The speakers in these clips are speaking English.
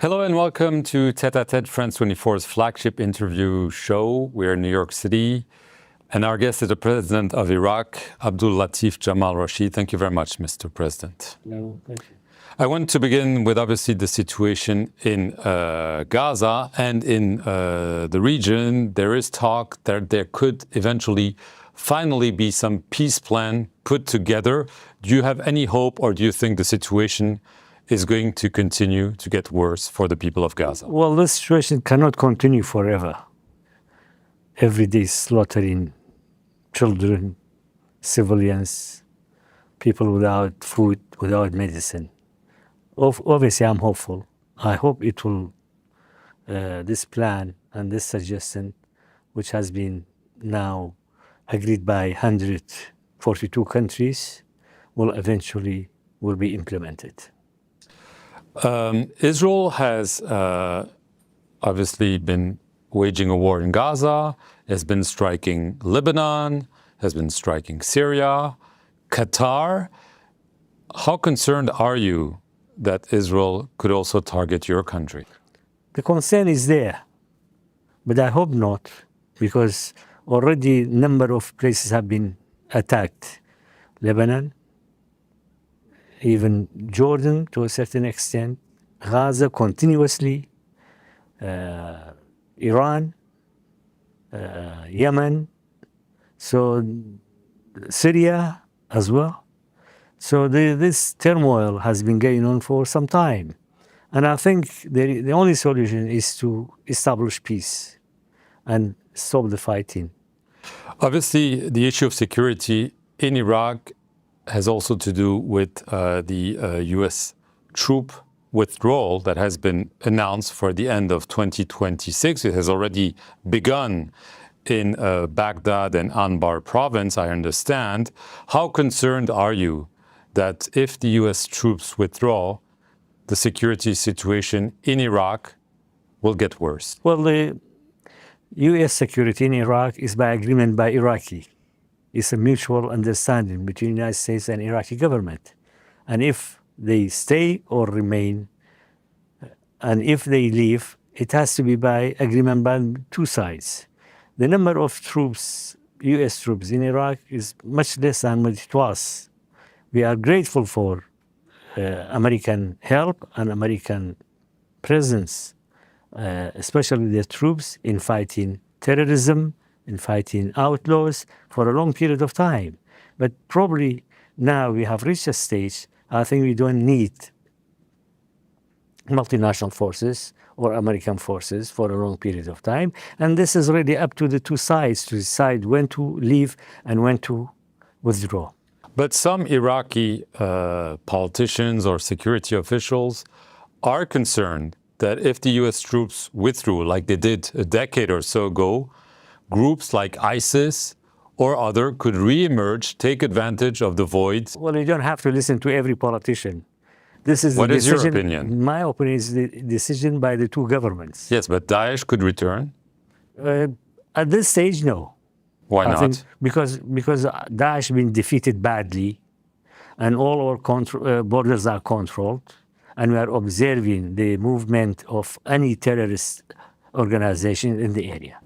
Hello and welcome to Tête-à-Tête France 24's flagship interview show. We're in New York City, and our guest is the President of Iraq, Latif Jamal Rashid. Thank you very much, Mr. President. No, thank you. I want to begin with obviously the situation in Gaza and in the region. There is talk that there could eventually finally be some peace plan put together. Do you have any hope, or do you think the situation is going to continue to get worse for the people of Gaza? Well, this situation cannot continue forever. Every day slaughtering children, civilians, people without food, without medicine. Obviously, I'm hopeful. I hope it will, this plan and this suggestion, which has been now agreed by 142 countries, will eventually be implemented. Israel has obviously been waging a war in Gaza, has been striking Lebanon, has been striking Syria, Qatar. How concerned are you that Israel could also target your country? The concern is there, but I hope not, because already a number of places have been attacked. Lebanon, even Jordan to a certain extent, Gaza continuously, Iran, Yemen, so Syria as well. So this turmoil has been going on for some time. And I think the only solution is to establish peace and stop the fighting. Obviously, the issue of security in Iraq has also to do with the U.S. troop withdrawal that has been announced for the end of 2026. It has already begun in Baghdad and Anbar province, I understand. How concerned are you that if the U.S. troops withdraw, the security situation in Iraq will get worse? Well, the U.S. security in Iraq is by agreement by Iraqi. It's a mutual understanding between the United States and Iraqi government. And if they stay or remain, and if they leave, it has to be by agreement by two sides. The number of troops, U.S. troops in Iraq is much less than what it was. We are grateful for American help and American presence, especially the troops in fighting terrorism, in fighting outlaws for a long period of time. But probably now we have reached a stage, I think we don't need multinational forces or American forces for a long period of time. And this is really up to the two sides to decide when to leave and when to withdraw. But some Iraqi politicians or security officials are concerned that if the U.S. troops withdrew, like they did a decade or so ago, groups like ISIS or other could re-emerge, take advantage of the void. Well, you don't have to listen to every politician. This is What the is your decision, opinion? My opinion is the decision by the two governments. Yes, but Daesh could return. At this stage, no. Why I not? think because Daesh has been defeated badly, and all our borders are controlled, and we are observing the movement of any terrorist organization in the area.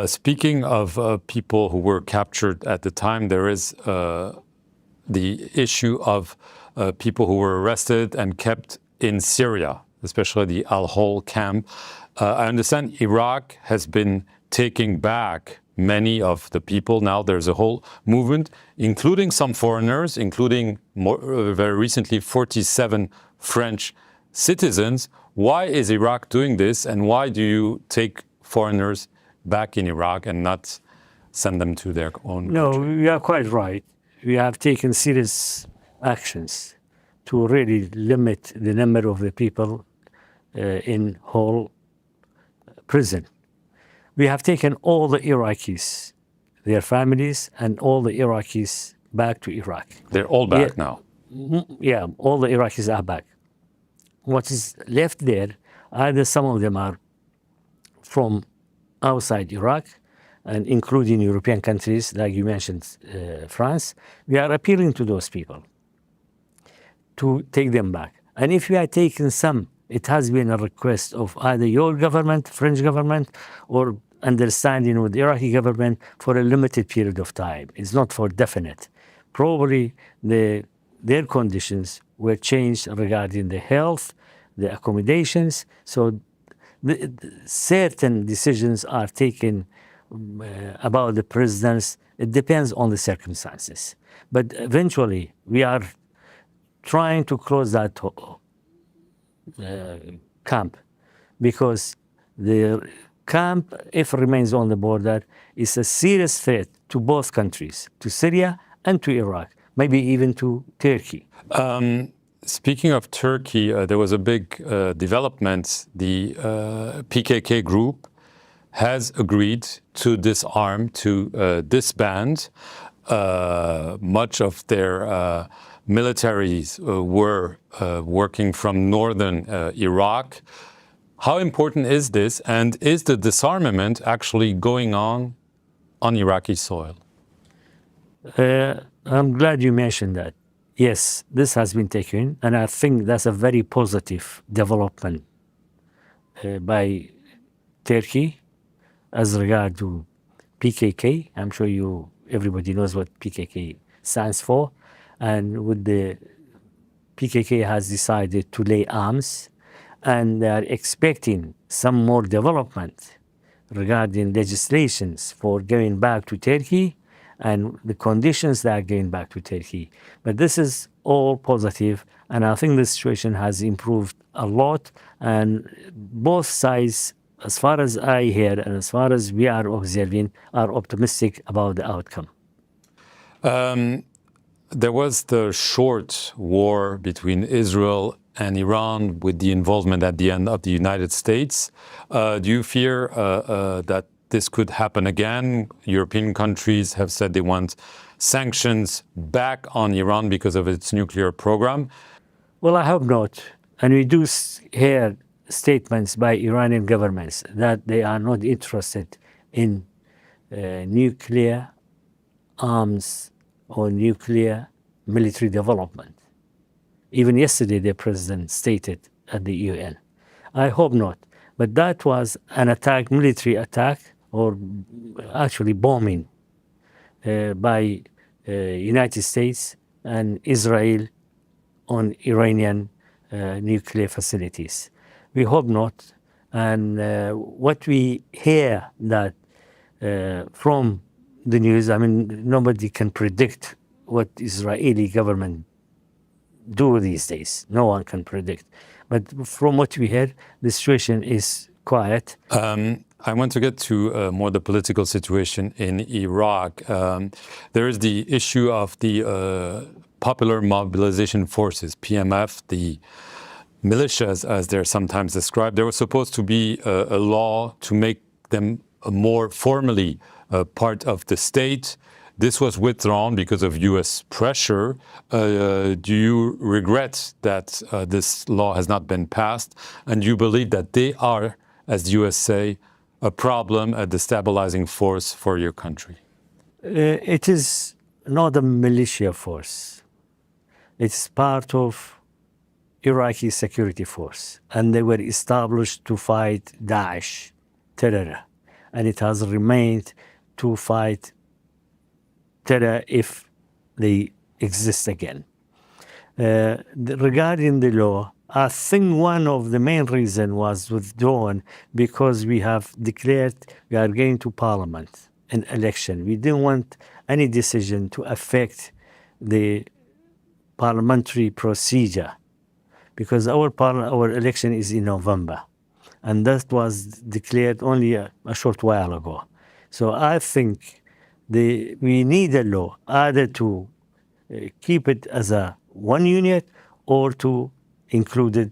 Speaking of people who were captured at the time, there is the issue of people who were arrested and kept in Syria, especially the Al-Hol camp. I understand Iraq has been taking back many of the people. Now there's a whole movement, including some foreigners, including very recently 47 French citizens. Why is Iraq doing this, and why do you take foreigners back in Iraq and not send them to their own country? No, you are quite right. We have taken serious actions to really limit the number of the people in whole prison. We have taken all the Iraqis, their families, and all the Iraqis back to Iraq. They're all back now. Yeah, all the Iraqis are back. What is left there, either some of them are from outside Iraq, and including European countries, like you mentioned, France, we are appealing to those people to take them back. And if we are taking some It has been a request of either your government, French government, or understanding with the Iraqi government for a limited period of time. It's not for definite. Probably their conditions were changed regarding the health, the accommodations. So certain decisions are taken about the prisoners. It depends on the circumstances. But eventually, we are trying to close that camp, because the camp, if it remains on the border, is a serious threat to both countries, to Syria and to Iraq, maybe even to Turkey. Speaking of Turkey, there was a big development. The PKK group has agreed to disarm, to disband. Much of their militaries were working from northern Iraq. How important is this, and is the disarmament actually going on Iraqi soil? I'm glad you mentioned that. Yes, this has been taken, and I think that's a very positive development by Turkey as regard to PKK. I'm sure everybody knows what PKK stands for, and with the PKK has decided to lay arms, and they are expecting some more development regarding legislations for going back to Turkey and the conditions that are going back to Turkey. But this is all positive, and I think the situation has improved a lot, and both sides, as far as I hear and as far as we are observing, are optimistic about the outcome. There was the short war between Israel and Iran with the involvement at the end of the United States. Do you fear that this could happen again? European countries have said they want sanctions back on Iran because of its nuclear program. Well, I hope not. And we do hear statements by Iranian governments that they are not interested in nuclear arms or nuclear military development. Even yesterday, the president stated at the UN. I hope not. But that was an attack, military attack, or actually bombing by United States and Israel on Iranian nuclear facilities. We hope not. And what we hear that from the news, I mean, nobody can predict what Israeli government do these days. No one can predict. But from what we heard, the situation is quiet. I want to get to more the political situation in Iraq. There is the issue of the Popular Mobilization Forces, PMF, the militias, as they're sometimes described. There was supposed to be a law to make them more formally part of the state. This was withdrawn because of U.S. pressure. Do you regret that this law has not been passed? And do you believe that they are, as the U.S. say, a problem, a destabilizing force for your country? It is not a militia force. It's part of Iraqi security force. And they were established to fight Daesh, terror. And it has remained to fight terror if they exist again. Regarding the law, I think one of the main reasons was withdrawn because we have declared we are going to parliament, an election. We didn't want any decision to affect the parliamentary procedure because our election is in November. And that was declared only a short while ago. So I think we need a law either to keep it as a one unit or to include it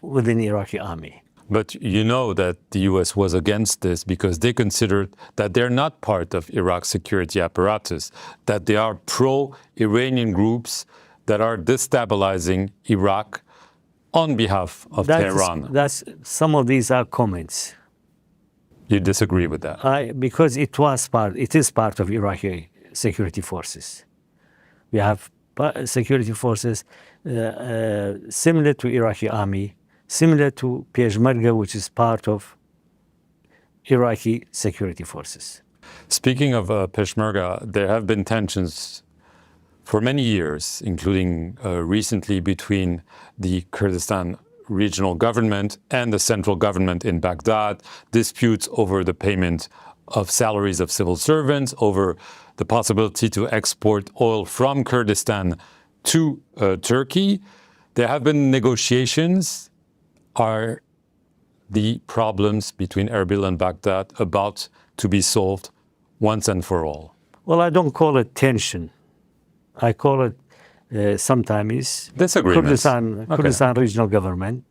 within the Iraqi army. But you know that the U.S. was against this because they considered that they're not part of Iraq's security apparatus, that they are pro-Iranian groups that are destabilizing Iraq on behalf of Tehran. Some of these are comments. You disagree with that? Because it is part of Iraqi security forces. We have security forces similar to Iraqi army, similar to Peshmerga, which is part of Iraqi security forces. Speaking of Peshmerga, there have been tensions for many years, including recently between the Kurdistan regional government and the central government in Baghdad, disputes over the payment of salaries of civil servants, over the possibility to export oil from Kurdistan to Turkey. There have been negotiations. Are the problems between Erbil and Baghdad about to be solved once and for all? Well, I don't call it tension. I call it sometimes disagreements. Kurdistan regional government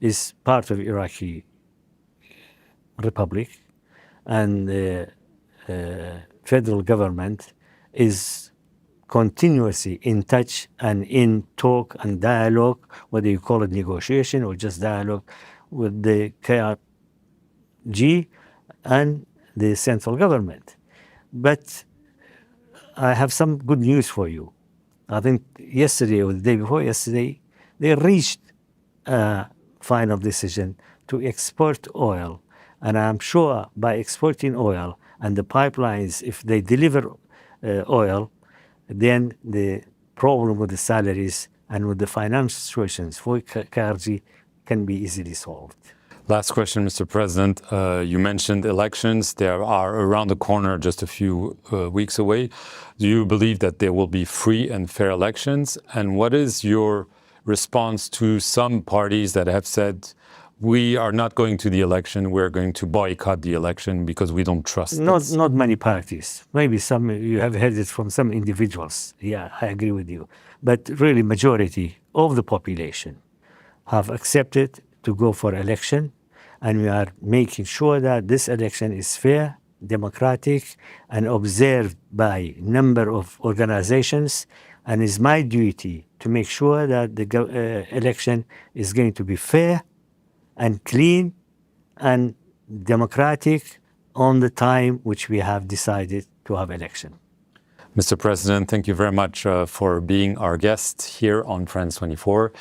is part of Iraqi Republic, and the federal government is continuously in touch and in talk and dialogue, whether you call it negotiation or just dialogue, with the KRG and the central government. But I have some good news for you. I think yesterday or the day before yesterday, they reached a final decision to export oil. And I'm sure by exporting oil and the pipelines, if they deliver oil, then the problem with the salaries and with the financial situations for KRG can be easily solved. Last question, Mr. President. You mentioned elections. They are around the corner, just a few weeks away. Do you believe that there will be free and fair elections? And what is your response to some parties that have said, we are not going to the election, we're going to boycott the election because we don't trust it? Not many parties. Maybe some, you have heard it from some individuals. Yeah, I agree with you. But really, majority of the population have accepted to go for election, and we are making sure that this election is fair, democratic, and observed by a number of organizations. And it's my duty to make sure that the election is going to be fair and clean and democratic on the time which we have decided to have election. Mr. President, thank you very much for being our guest here on France 24.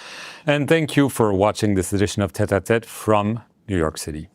And thank you for watching this edition of Tête à Tête from New York City.